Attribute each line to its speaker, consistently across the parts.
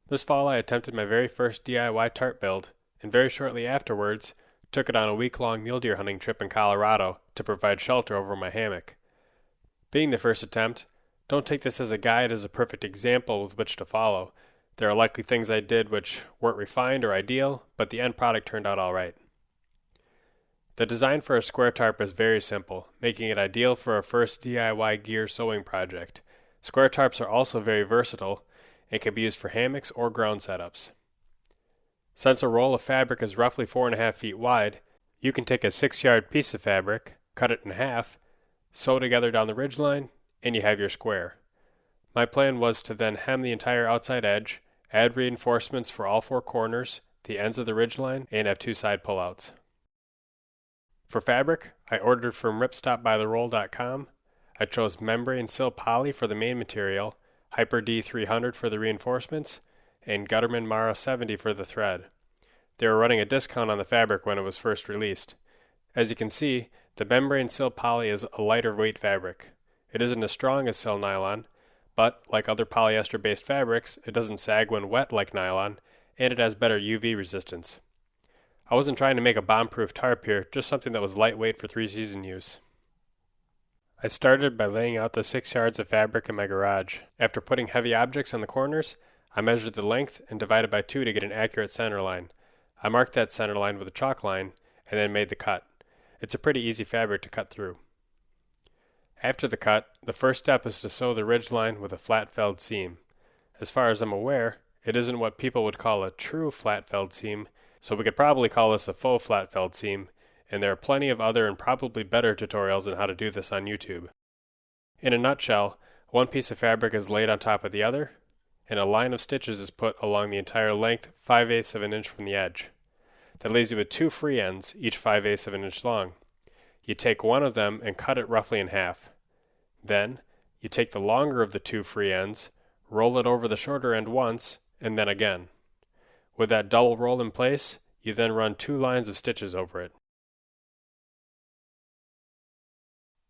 Speaker 1: This fall I attempted my very first DIY tarp build, and very shortly afterwards took it on a week-long mule deer hunting trip in Colorado to provide shelter over my hammock. Being the first attempt, don't take this as a guide as a perfect example with which to follow. There are likely things I did which weren't refined or ideal, but the end product turned out alright. The design for a square tarp is very simple, making it ideal for a first DIY gear sewing project. Square tarps are also very versatile and can be used for hammocks or ground setups. Since a roll of fabric is roughly 4.5 feet wide, you can take a 6-yard piece of fabric, cut it in half, sew together down the ridgeline, and you have your square. My plan was to then hem the entire outside edge, add reinforcements for all 4 corners, the ends of the ridgeline, and have 2 side pullouts. For fabric, I ordered from ripstopbytheroll.com. I chose membrane sil poly for the main material, Hyper D 300 for the reinforcements, and Gutterman Mara 70 for the thread. They were running a discount on the fabric when it was first released. As you can see, the membrane sil poly is a lighter weight fabric. It isn't as strong as sil nylon, but like other polyester-based fabrics, it doesn't sag when wet like nylon, and it has better UV resistance. I wasn't trying to make a bomb-proof tarp here, just something that was lightweight for 3-season use. I started by laying out the 6 yards of fabric in my garage. After putting heavy objects on the corners, I measured the length and divided by 2 to get an accurate center line. I marked that center line with a chalk line and then made the cut. It's a pretty easy fabric to cut through. After the cut, the first step is to sew the ridge line with a flat felled seam. As far as I'm aware, it isn't what people would call a true flat felled seam, so we could probably call this a faux flat felled seam, and there are plenty of other and probably better tutorials on how to do this on YouTube. In a nutshell, one piece of fabric is laid on top of the other, and a line of stitches is put along the entire length 5/8 of an inch from the edge. That leaves you with 2 free ends, each 5/8 of an inch long. You take one of them and cut it roughly in half. Then, you take the longer of the 2 free ends, roll it over the shorter end once, and then again. With that double roll in place, you then run 2 lines of stitches over it.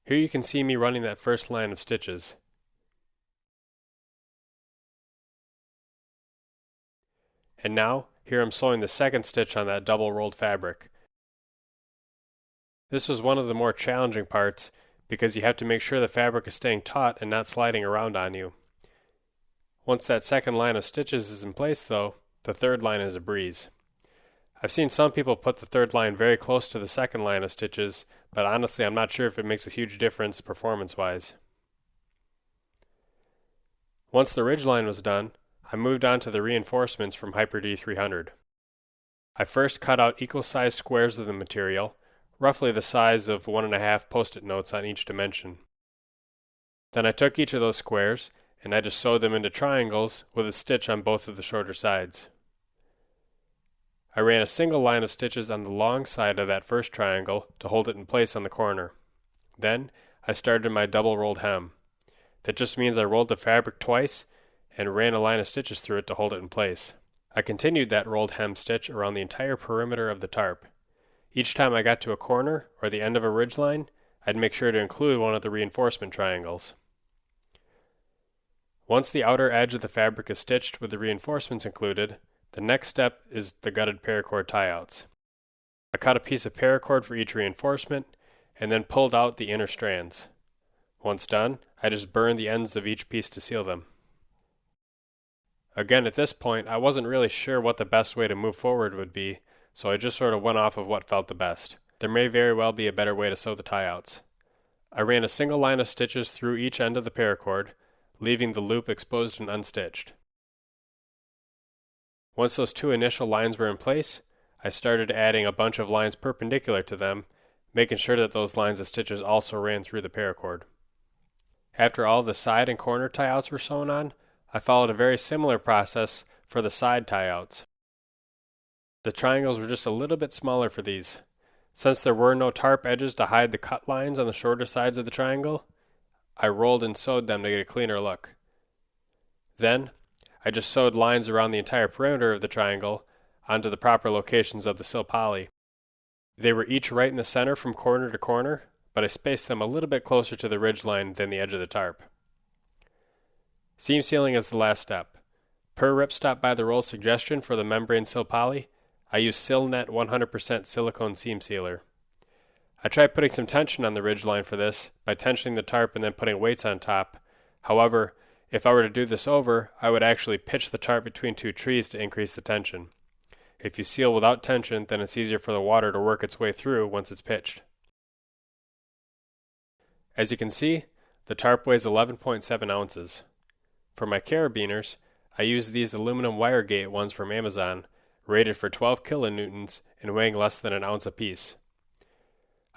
Speaker 1: Here you can see me running that first line of stitches. And now, here I'm sewing the second stitch on that double rolled fabric. This was one of the more challenging parts because you have to make sure the fabric is staying taut and not sliding around on you. Once that second line of stitches is in place though, the third line is a breeze. I've seen some people put the third line very close to the second line of stitches, but honestly I'm not sure if it makes a huge difference performance-wise. Once the ridge line was done, I moved on to the reinforcements from Hyper D 300. I first cut out equal-sized squares of the material, roughly the size of 1.5 post-it notes on each dimension. Then I took each of those squares and I just sewed them into triangles with a stitch on both of the shorter sides. I ran a single line of stitches on the long side of that first triangle to hold it in place on the corner. Then I started my double rolled hem. That just means I rolled the fabric twice and ran a line of stitches through it to hold it in place. I continued that rolled hem stitch around the entire perimeter of the tarp. Each time I got to a corner or the end of a ridge line, I'd make sure to include one of the reinforcement triangles. Once the outer edge of the fabric is stitched with the reinforcements included, the next step is the gutted paracord tie-outs. I cut a piece of paracord for each reinforcement and then pulled out the inner strands. Once done, I just burned the ends of each piece to seal them. Again, at this point, I wasn't really sure what the best way to move forward would be, so I just sort of went off of what felt the best. There may very well be a better way to sew the tie-outs. I ran a single line of stitches through each end of the paracord, leaving the loop exposed and unstitched. Once those 2 initial lines were in place, I started adding a bunch of lines perpendicular to them, making sure that those lines of stitches also ran through the paracord. After all the side and corner tie-outs were sewn on, I followed a very similar process for the side tie-outs. The triangles were just a little bit smaller for these. Since there were no tarp edges to hide the cut lines on the shorter sides of the triangle, I rolled and sewed them to get a cleaner look. Then, I just sewed lines around the entire perimeter of the triangle onto the proper locations of the sil poly. They were each right in the center from corner to corner, but I spaced them a little bit closer to the ridge line than the edge of the tarp. Seam sealing is the last step. Per Ripstop by the Roll suggestion for the membrane sill poly, I use Silnet 100% silicone seam sealer. I tried putting some tension on the ridge line for this by tensioning the tarp and then putting weights on top. However, if I were to do this over, I would actually pitch the tarp between two trees to increase the tension. If you seal without tension, then it's easier for the water to work its way through once it's pitched. As you can see, the tarp weighs 11.7 ounces. For my carabiners, I use these aluminum wire gate ones from Amazon, rated for 12 kilonewtons and weighing less than an ounce apiece.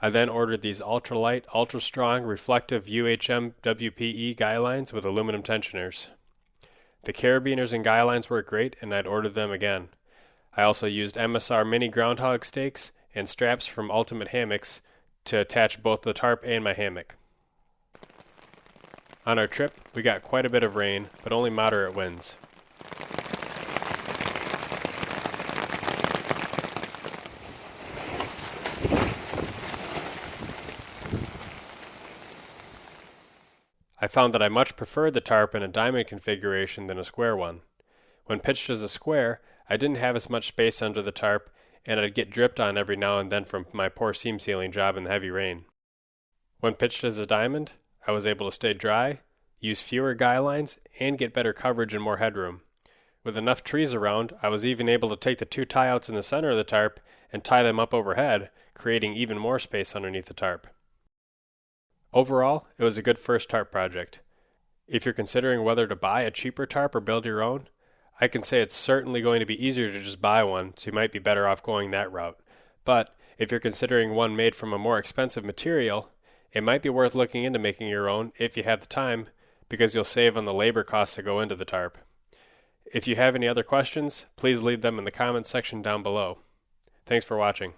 Speaker 1: I then ordered these ultralight, ultra-strong, reflective UHM WPE guy lines with aluminum tensioners. The carabiners and guy lines work great, and I'd order them again. I also used MSR mini groundhog stakes and straps from Ultimate Hammocks to attach both the tarp and my hammock. On our trip, we got quite a bit of rain, but only moderate winds. I found that I much preferred the tarp in a diamond configuration than a square one. When pitched as a square, I didn't have as much space under the tarp, and I'd get dripped on every now and then from my poor seam sealing job in the heavy rain. When pitched as a diamond, I was able to stay dry, use fewer guy lines, and get better coverage and more headroom. With enough trees around, I was even able to take the two tie-outs in the center of the tarp and tie them up overhead, creating even more space underneath the tarp. Overall, it was a good first tarp project. If you're considering whether to buy a cheaper tarp or build your own, I can say it's certainly going to be easier to just buy one, so you might be better off going that route. But if you're considering one made from a more expensive material, it might be worth looking into making your own if you have the time, because you'll save on the labor costs that go into the tarp. If you have any other questions, please leave them in the comments section down below. Thanks for watching.